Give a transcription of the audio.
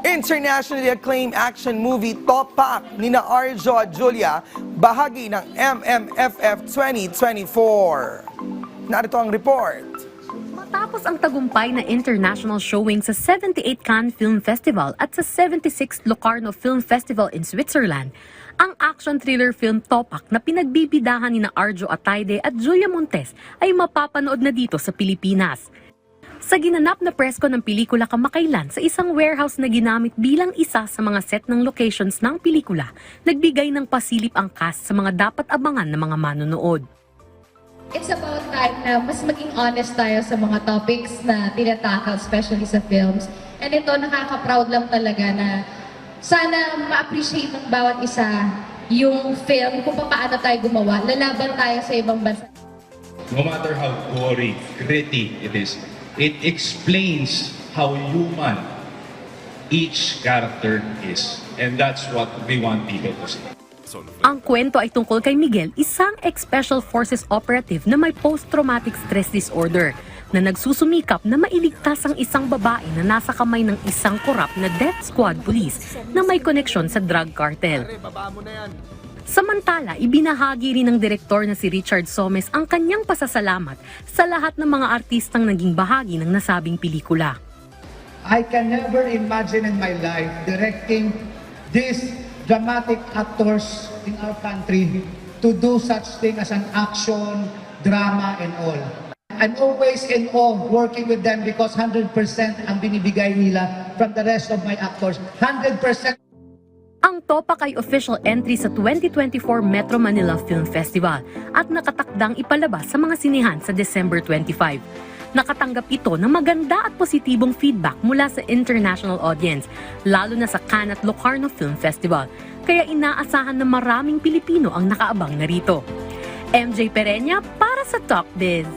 Internationally acclaimed action movie Topak nina Arjo at Julia, bahagi ng MMFF 2024. Narito ang report. Matapos ang tagumpay na international showing sa 78th Cannes Film Festival at sa 76th Locarno Film Festival in Switzerland, ang action thriller film Topak na pinagbibidahan ni Arjo Ataide at Julia Montes ay mapapanood na dito sa Pilipinas. Sa ginanap na presko ng pelikula kamakailan sa isang warehouse na ginamit bilang isa sa mga set ng locations ng pelikula, nagbigay ng pasilip ang cast sa mga dapat abangan ng mga manonood. It's about time na mas maging honest tayo sa mga topics na tinatakal, especially sa films. And ito, nakaka-proud lang talaga na sana ma-appreciate ng bawat isa yung film, kung paano tayo gumawa, lalaban tayo sa ibang bansa. No matter how gory, gritty it is, it explains how human each character is. And that's what we want people to see. Ang kwento ay tungkol kay Miguel, isang ex-special forces operative na may post-traumatic stress disorder na nagsusumikap na mailigtas ang isang babae na nasa kamay ng isang korap na death squad police na may koneksyon sa drug cartel. Samantala, ibinahagi rin ng direktor na si Richard Somes ang kanyang pasasalamat sa lahat ng mga artistang naging bahagi ng nasabing pelikula. I can never imagine in my life directing these dramatic actors in our country to do such thing as an action, drama, and all. I'm always in awe working with them because 100% ang binibigay nila from the rest of my actors. 100%. Ang Topak ay official entry sa 2024 Metro Manila Film Festival at nakatakdang ipalabas sa mga sinihan sa December 25. Nakatanggap ito ng maganda at positibong feedback mula sa international audience, lalo na sa Cannes at Locarno Film Festival. Kaya inaasahan na maraming Pilipino ang nakaabang na rito. MJ Pereña para sa Talk Biz.